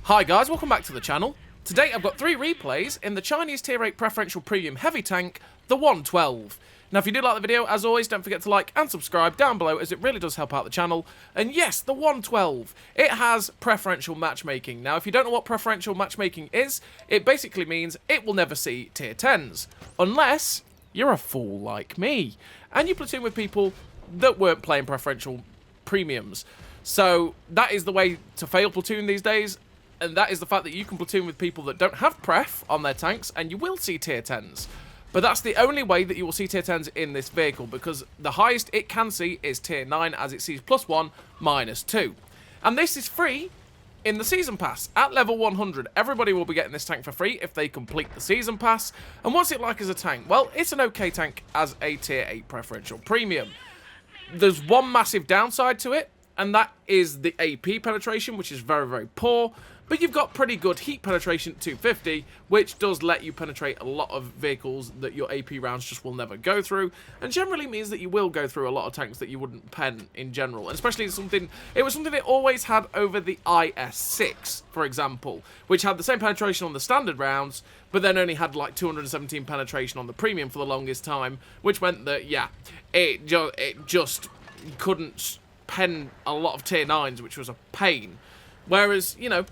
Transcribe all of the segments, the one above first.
Hi guys, welcome back to the channel. Today I've got 3 replays in the Chinese Tier 8 Preferential Premium Heavy Tank, the 112. Now if you did like the video, as always, don't forget to like and subscribe down below as it really does help out the channel. And yes, the 112, it has preferential matchmaking. Now if you don't know what preferential matchmaking is, it basically means it will never see Tier 10s. Unless you're a fool like me, and you platoon with people that weren't playing preferential premiums. So that is the way to fail platoon these days. And that is the fact that you can platoon with people that don't have pref on their tanks, and you will see tier 10s. But that's the only way that you will see tier 10s in this vehicle, because the highest it can see is tier 9, as it sees +1, -2. And this is free in the Season Pass. At level 100, everybody will be getting this tank for free if they complete the Season Pass. And what's it like as a tank? Well, it's an okay tank as a tier 8 preferential premium. There's one massive downside to it, and that is the AP penetration, which is very, very poor. But you've got pretty good heat penetration at 250, which does let you penetrate a lot of vehicles that your AP rounds just will never go through, and generally means that you will go through a lot of tanks that you wouldn't pen in general. And especially it was something it always had over the IS-6, for example, which had the same penetration on the standard rounds, but then only had like 217 penetration on the premium for the longest time, which meant that, yeah, it just couldn't pen a lot of tier 9s, which was a pain. Whereas, you know,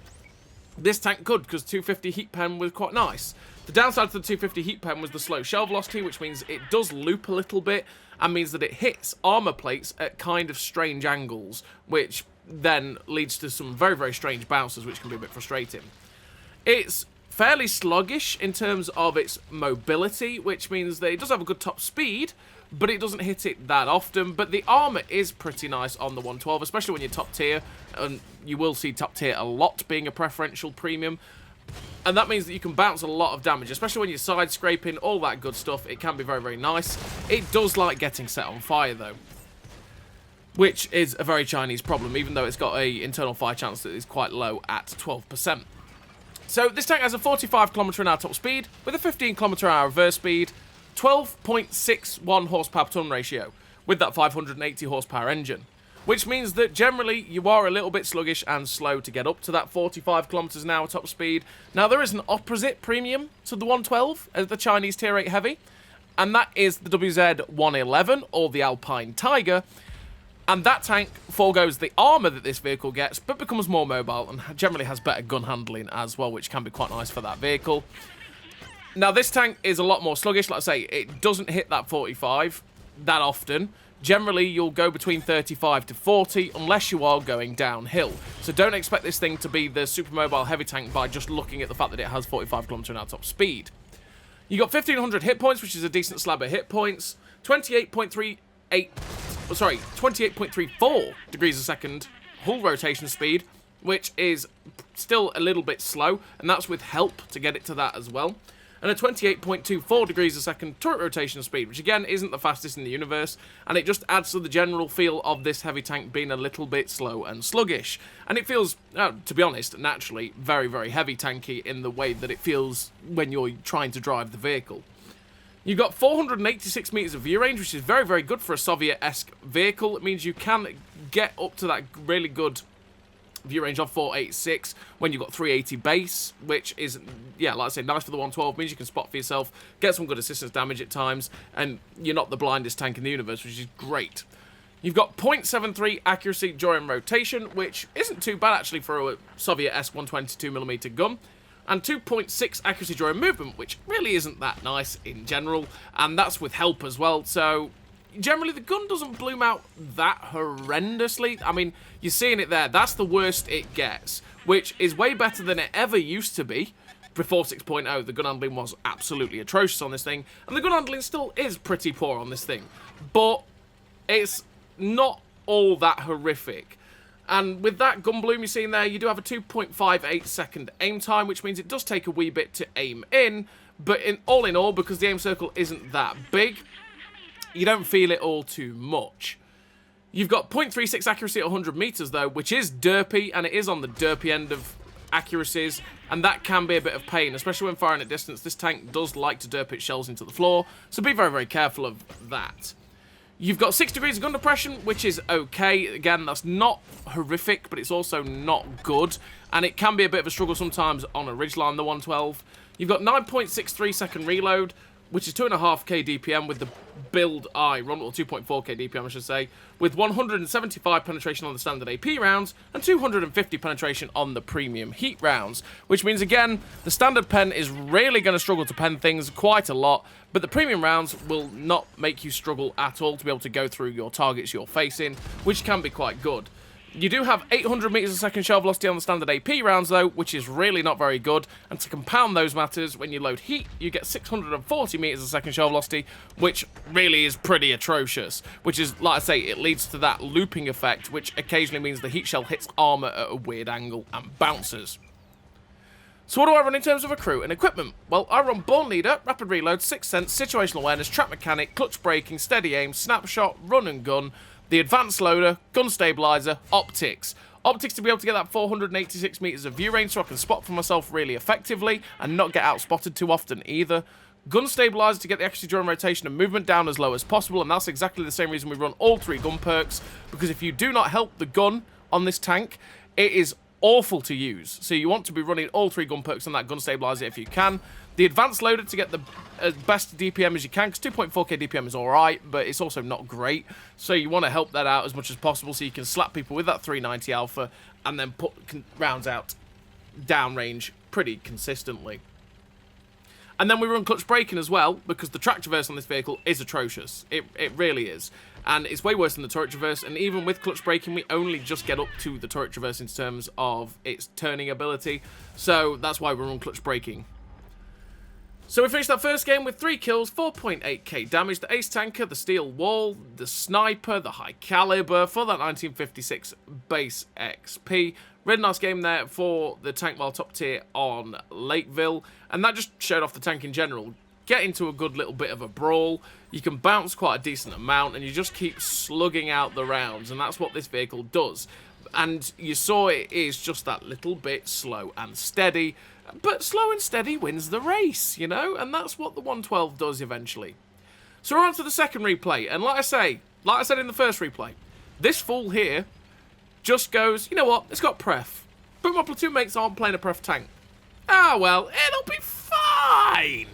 this tank could, because 250 heat pen was quite nice. The downside to the 250 heat pen was the slow shell velocity, which means it does loop a little bit, and means that it hits armor plates at kind of strange angles, which then leads to some very, very strange bounces, which can be a bit frustrating. It's fairly sluggish in terms of its mobility, which means that it does have a good top speed, but it doesn't hit it that often. But the armor is pretty nice on the 112, especially when you're top tier, and you will see top tier a lot being a preferential premium. And that means that you can bounce a lot of damage, especially when you're side scraping, all that good stuff. It can be very, very nice. It does like getting set on fire though, which is a very Chinese problem, even though it's got a internal fire chance that is quite low at 12%. So this tank has a 45 km/h top speed with a 15 km/h reverse speed, 12.61 horsepower per ton ratio with that 580 horsepower engine, which means that generally you are a little bit sluggish and slow to get up to that 45 km/h top speed. Now there is an opposite premium to the 112 as the Chinese tier 8 heavy, and that is the WZ-111 or the Alpine Tiger. And that tank foregoes the armor that this vehicle gets, but becomes more mobile and generally has better gun handling as well, which can be quite nice for that vehicle. Now, this tank is a lot more sluggish. Like I say, it doesn't hit that 45 that often. Generally, you'll go between 35 to 40 unless you are going downhill. So don't expect this thing to be the super mobile heavy tank by just looking at the fact that it has 45 km/h top speed. You got 1500 hit points, which is a decent slab of hit points. 28.34 degrees a second hull rotation speed, which is still a little bit slow, and that's with help to get it to that as well. And a 28.24 degrees a second turret rotation speed, which again isn't the fastest in the universe, and it just adds to the general feel of this heavy tank being a little bit slow and sluggish. And it feels, to be honest, naturally very, very heavy tanky in the way that it feels when you're trying to drive the vehicle. You've got 486 meters of view range, which is very, very good for a Soviet-esque vehicle. It means you can get up to that really good view range of 486 when you've got 380 base, which is, yeah, like I say, nice for the 112. Means you can spot for yourself, get some good assistance damage at times, and you're not the blindest tank in the universe, which is great. You've got 0.73 accuracy during rotation, which isn't too bad actually for a Soviet-esque 122mm gun. And 2.6 accuracy during movement, which really isn't that nice in general, and that's with help as well. So generally the gun doesn't bloom out that horrendously. I mean, you're seeing it there. That's the worst it gets, which is way better than it ever used to be. Before 6.0, the gun handling was absolutely atrocious on this thing, and the gun handling still is pretty poor on this thing, but it's not all that horrific. And with that gun bloom you're seeing there, you do have a 2.58 second aim time, which means it does take a wee bit to aim in, but all in all, because the aim circle isn't that big, you don't feel it all too much. You've got 0.36 accuracy at 100 meters though, which is derpy, and it is on the derpy end of accuracies, and that can be a bit of pain, especially when firing at distance. This tank does like to derp its shells into the floor, so be very, very careful of that. You've got 6 degrees of gun depression, which is okay. Again, that's not horrific, but it's also not good. And it can be a bit of a struggle sometimes on a ridgeline, the 112. You've got 9.63 second reload, which is 2.5k DPM with the build I run, or 2.4k DPM I should say, with 175 penetration on the standard AP rounds and 250 penetration on the premium heat rounds, which means again the standard pen is really going to struggle to pen things quite a lot, but the premium rounds will not make you struggle at all to be able to go through your targets you're facing, which can be quite good. You do have 800 meters a second shell velocity on the standard AP rounds though, which is really not very good. And to compound those matters, when you load heat, you get 640 meters a second shell velocity, which really is pretty atrocious. Which is, like I say, it leads to that looping effect, which occasionally means the heat shell hits armor at a weird angle and bounces. So what do I run in terms of recruit and equipment? Well, I run Born Leader, Rapid Reload, Sixth Sense, Situational Awareness, Trap Mechanic, Clutch Braking, Steady Aim, Snapshot, Run and Gun, the Advanced Loader, Gun Stabilizer, Optics. Optics to be able to get that 486 meters of view range so I can spot for myself really effectively and not get outspotted too often either. Gun Stabilizer to get the extra during rotation and movement down as low as possible, and that's exactly the same reason we run all 3 gun perks, because if you do not help the gun on this tank, it is awful to use. So you want to be running all 3 gun perks on that Gun Stabilizer if you can. The Advanced Loader to get the best DPM as you can, because 2.4k DPM is alright, but it's also not great. So you want to help that out as much as possible so you can slap people with that 390 Alpha and then put rounds out downrange pretty consistently. And then we run Clutch Braking as well, because the track traverse on this vehicle is atrocious. It really is. And it's way worse than the turret traverse, and even with Clutch Braking, we only just get up to the turret traverse in terms of its turning ability. So that's why we run Clutch Braking. So we finished that first game with 3 kills, 4.8k damage, the Ace Tanker, the Steel Wall, the Sniper, the High Caliber for that 1956 base XP. Really nice game there for the tank while top tier on Lakeville, and that just showed off the tank in general. Get into a good little bit of a brawl, you can bounce quite a decent amount, and you just keep slugging out the rounds, and that's what this vehicle does. And you saw it is just that little bit slow and steady, but slow and steady wins the race, you know, and that's what the 112 does eventually. So we're on to the second replay, and like I said in the first replay, this fool here just goes, you know what, it's got pref, but my platoon mates aren't playing a pref tank. Ah, well, it'll be fine.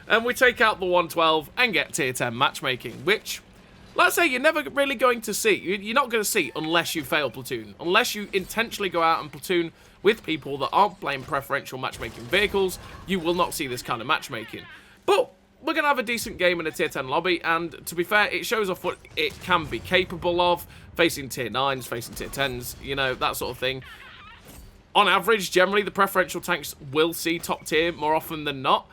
And we take out the 112 and get tier 10 matchmaking, which, let's say, you're never really going to see. You're not going to see unless you fail platoon. Unless you intentionally go out and platoon with people that aren't playing preferential matchmaking vehicles, you will not see this kind of matchmaking. But we're going to have a decent game in a tier 10 lobby, and to be fair, it shows off what it can be capable of, facing tier 9s, facing tier 10s, you know, that sort of thing. On average, generally, the preferential tanks will see top tier more often than not.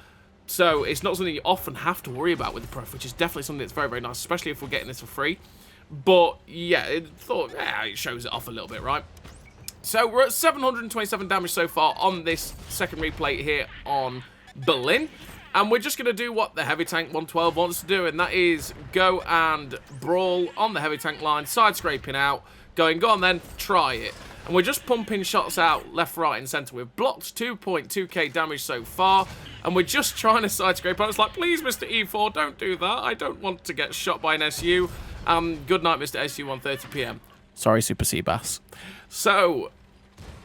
So it's not something you often have to worry about with the pref, which is definitely something that's very, very nice, especially if we're getting this for free. But yeah, it shows it off a little bit, right? So we're at 727 damage so far on this second replay here on Berlin. And we're just going to do what the heavy tank 112 wants to do, and that is go and brawl on the heavy tank line, side scraping out, going, go on then, try it. And we're just pumping shots out left, right, and centre. We've blocked 2.2k damage so far, and we're just trying to side scrape. I was like, please, Mr. E4, don't do that. I don't want to get shot by an SU. Good night, Mr. SU, 1:30 PM. Sorry, Super Seabass. So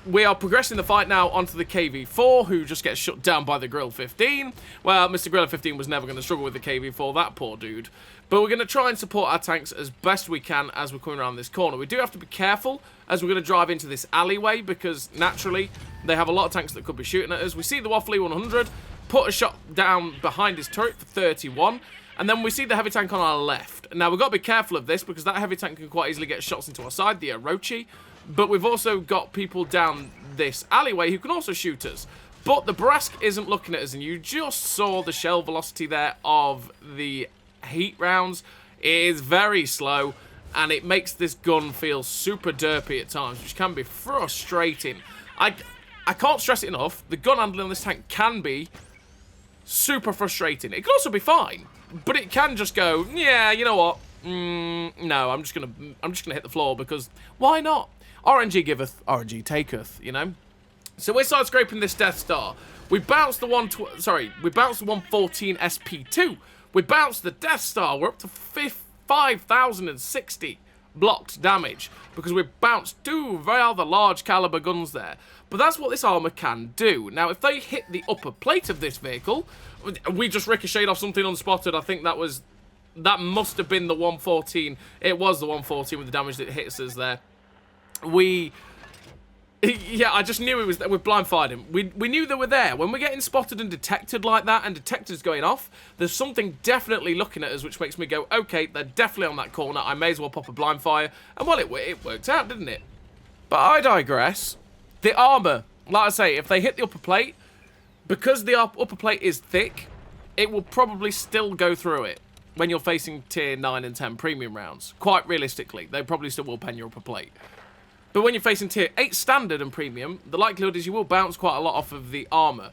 we are progressing the fight now onto the KV4, who just gets shut down by the Grill 15. Well, Mr. Grill 15 was never going to struggle with the KV4, that poor dude. But we're going to try and support our tanks as best we can as we're coming around this corner. We do have to be careful as we're going to drive into this alleyway, because naturally they have a lot of tanks that could be shooting at us. We see the Waffly 100 put a shot down behind his turret for 31. And then we see the heavy tank on our left. Now, we've got to be careful of this, because that heavy tank can quite easily get shots into our side, the Orochi. But we've also got people down this alleyway who can also shoot us. But the Brask isn't looking at us, and you just saw the shell velocity there of the heat rounds. It is very slow, and it makes this gun feel super derpy at times, which can be frustrating. I can't stress it enough, the gun handling on this tank can be super frustrating. It can also be fine, but it can just go, yeah, you know what? No, I'm just gonna hit the floor, because why not? RNG giveth, RNG taketh, you know. So we're side scraping this Death Star. We bounced the 114 SP2. We bounced the Death Star. We're up to 5,060 blocked damage because we've bounced two rather large caliber guns there. But that's what this armor can do. Now, if they hit the upper plate of this vehicle, we just ricocheted off something unspotted. I think that must have been the 114. It was the 114 with the damage that hits us there. Yeah, I just knew it was there. We blind fired him. We knew they were there. When we're getting spotted and detected like that, and detectors going off, there's something definitely looking at us, which makes me go, okay, they're definitely on that corner. I may as well pop a blind fire. And well, it worked out, didn't it? But I digress. The armor, like I say, if they hit the upper plate, because the upper plate is thick, it will probably still go through it when you're facing tier 9 and 10 premium rounds. Quite realistically, they probably still will pen your upper plate. But when you're facing tier 8 standard and premium, the likelihood is you will bounce quite a lot off of the armor.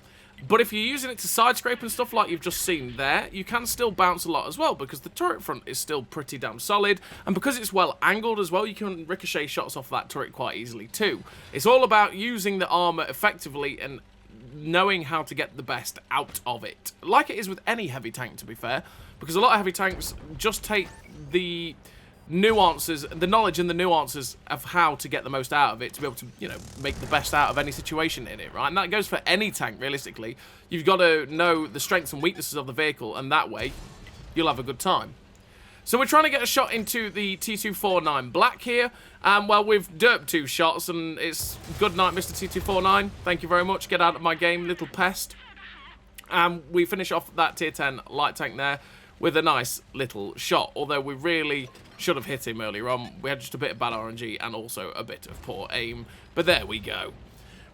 But if you're using it to side scrape and stuff like you've just seen there, you can still bounce a lot as well, because the turret front is still pretty damn solid, and because it's well angled as well, you can ricochet shots off that turret quite easily too. It's all about using the armor effectively and knowing how to get the best out of it. Like it is with any heavy tank, to be fair, because a lot of heavy tanks just take the nuances, the knowledge and the nuances of how to get the most out of it to be able to, you know, make the best out of any situation in it, right? And that goes for any tank, realistically. You've got to know the strengths and weaknesses of the vehicle, and that way, you'll have a good time. So we're trying to get a shot into the T249 Black here, and well, we've derped 2 shots, and it's good night, Mr. T249. Thank you very much. Get out of my game, little pest. And we finish off that tier 10 light tank there with a nice little shot, although we really should have hit him earlier on. We had just a bit of bad RNG and also a bit of poor aim, but there we go.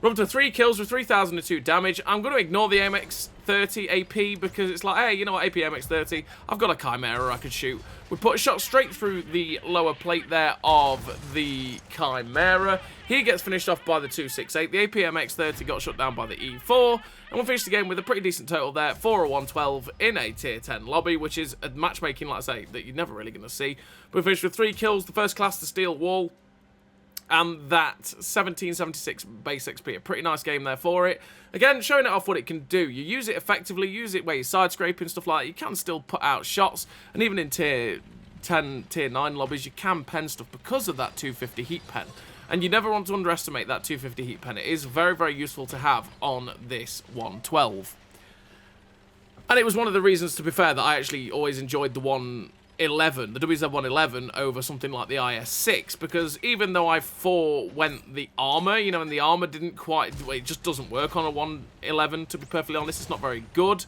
We're up to 3 kills with 3,002 damage. I'm going to ignore the MX-30 AP because it's like, hey, you know what, AP MX-30, I've got a Chimera I could shoot. We put a shot straight through the lower plate there of the Chimera. He gets finished off by the 268. The AP MX-30 got shut down by the E4. And we'll finish the game with a pretty decent total there, 4-1-12 in a tier 10 lobby, which is a matchmaking, like I say, that you're never really going to see. But we finished with 3 kills, the first class, the steel wall, and that 1776 base XP. A pretty nice game there for it. Again, showing it off what it can do. You use it effectively, use it where you're side scraping, stuff like that. You can still put out shots, and even in tier 10, tier 9 lobbies, you can pen stuff because of that 250 heat pen. And you never want to underestimate that 250 heat pen. It is very, very useful to have on this 112. And it was one of the reasons, to be fair, that I actually always enjoyed the 111, the WZ-111, over something like the IS-6, because even though I forewent the armor, you know, and the armor didn't quite, it just doesn't work on a 111, to be perfectly honest. It's not very good.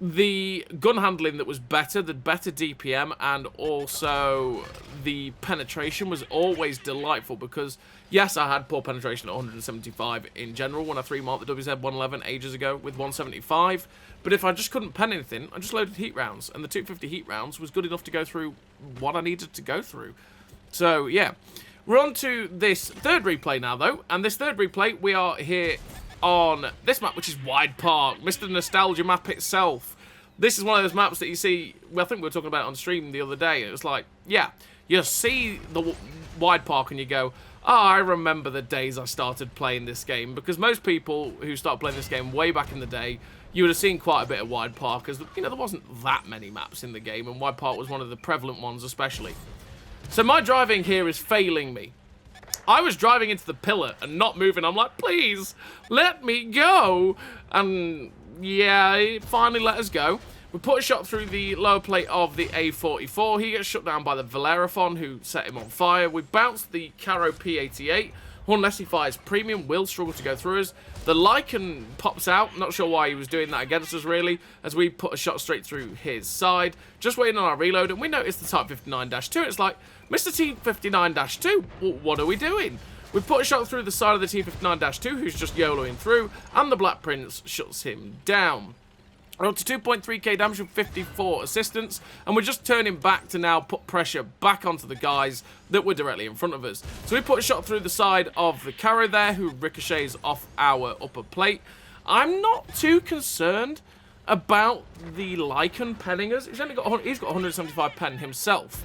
The gun handling that was better, the better DPM, and also the penetration was always delightful because, yes, I had poor penetration at 175 in general when I 3-marked the WZ-111 ages ago with 175, but if I just couldn't pen anything, I just loaded heat rounds, and the 250 heat rounds was good enough to go through what I needed to go through. So, yeah. We're on to this third replay now, though, and this third replay, we are here on this map, which is Wide Park, Mr. Nostalgia map itself. This is one of those maps that you see, well, I think we were talking about it on stream the other day, and it was like, yeah, you see the Wide Park and you go, oh, I remember the days I started playing this game, because most people who start playing this game way back in the day, you would have seen quite a bit of Wide Park, as, you know, there wasn't that many maps in the game, and Wide Park was one of the prevalent ones especially. So my driving here is failing me. I was driving into the pillar and not moving. I'm like, please, let me go. And yeah, it finally let us go. We put a shot through the lower plate of the A44. He gets shut down by the Valeraphon, who set him on fire. We bounced the Caro P88. Unless he fires premium, will struggle to go through us. The Lycan pops out. Not sure why he was doing that against us, really, as we put a shot straight through his side. Just waiting on our reload, and we notice the Type 59-2. It's like, Mr. T59-2, what are we doing? We put a shot through the side of the T59-2, who's just YOLOing through, and the Black Prince shuts him down. We're up to 2.3k damage with 54 assistance, and we're just turning back to now put pressure back onto the guys that were directly in front of us. So we put a shot through the side of the Caro there, who ricochets off our upper plate. I'm not too concerned about the Lycan penning us. He's got 175 pen himself.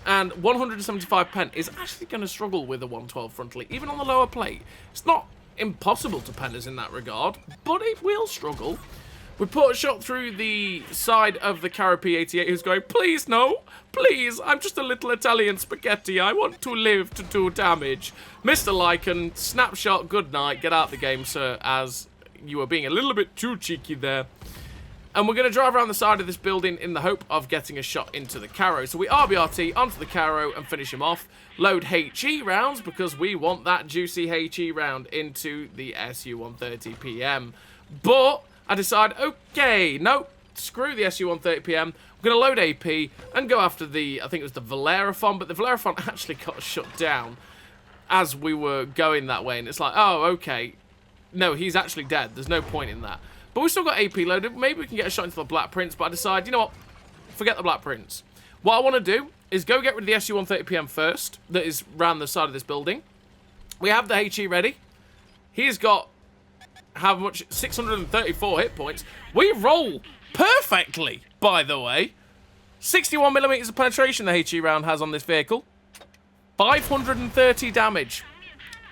And 175 pen is actually going to struggle with a 112 frontally, even on the lower plate. It's not impossible to pen us in that regard, but it will struggle. We put a shot through the side of the Caro P88 who's going, please no, please, I'm just a little Italian spaghetti, I want to live to do damage. Mr. Lycan, snapshot, good night, get out the game, sir, as you were being a little bit too cheeky there. And we're going to drive around the side of this building in the hope of getting a shot into the Caro. So we RBRT onto the Caro and finish him off. Load HE rounds because we want that juicy HE round into the SU-130 PM. But I decide, okay, no, screw the SU-130 PM. I'm going to load AP and go after the, I think it was the Valeraphon, but the Valeraphon actually got shut down as we were going that way. And it's like, oh, okay, no, he's actually dead. There's no point in that. But we've still got AP loaded. Maybe we can get a shot into the Black Prince, but I decide, you know what, forget the Black Prince. What I want to do is go get rid of the SU-130 PM first, that is round the side of this building. We have the HE ready. He's got how much? 634 hit points. We roll perfectly, by the way. 61 millimeters of penetration the HE round has on this vehicle. 530 damage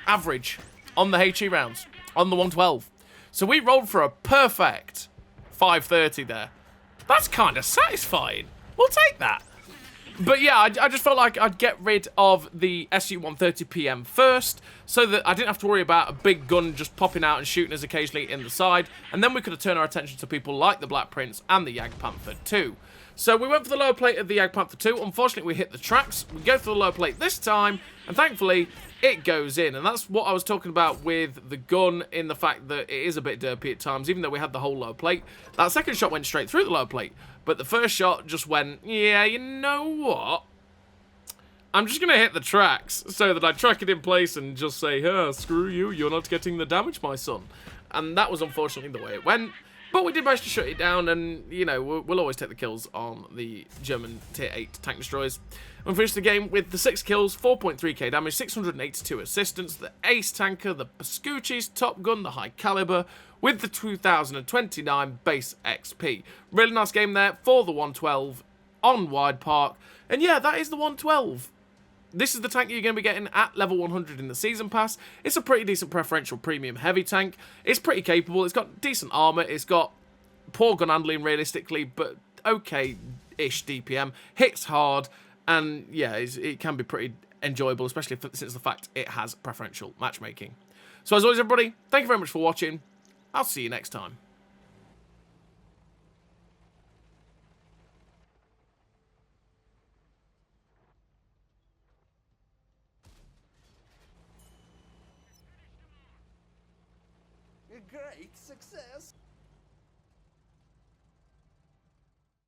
average on the HE rounds, on the 112. So we rolled for a perfect 530 there. That's kind of satisfying. We'll take that. But yeah, I just felt like I'd get rid of the SU-130 PM first, so that I didn't have to worry about a big gun just popping out and shooting us occasionally in the side, and then we could have turned our attention to people like the Black Prince and the Jagdpanther 2. So we went for the lower plate of the Jagdpanther 2. Unfortunately, we hit the tracks. We go for the lower plate this time, and thankfully, it goes in. And that's what I was talking about with the gun, in the fact that it is a bit derpy at times, even though we had the whole lower plate. That second shot went straight through the lower plate, but the first shot just went, yeah, you know what? I'm just going to hit the tracks so that I track it in place and just say, screw you, you're not getting the damage, my son. And that was unfortunately the way it went. But we did manage to shut it down, and, you know, we'll always take the kills on the German Tier 8 tank destroyers. We finished the game with the 6 kills, 4.3k damage, 682 assistance, the Ace Tanker, the Pascucci's Top Gun, the High Caliber, with the 2029 base XP. Really nice game there for the 112 on Wide Park. And yeah, that is the 112. This is the tank you're going to be getting at level 100 in the Season Pass. It's a pretty decent preferential premium heavy tank. It's pretty capable. It's got decent armor. It's got poor gun handling realistically, but okay-ish DPM. Hits hard, and yeah, it can be pretty enjoyable, especially since the fact it has preferential matchmaking. So as always, everybody, thank you very much for watching. I'll see you next time. A great success.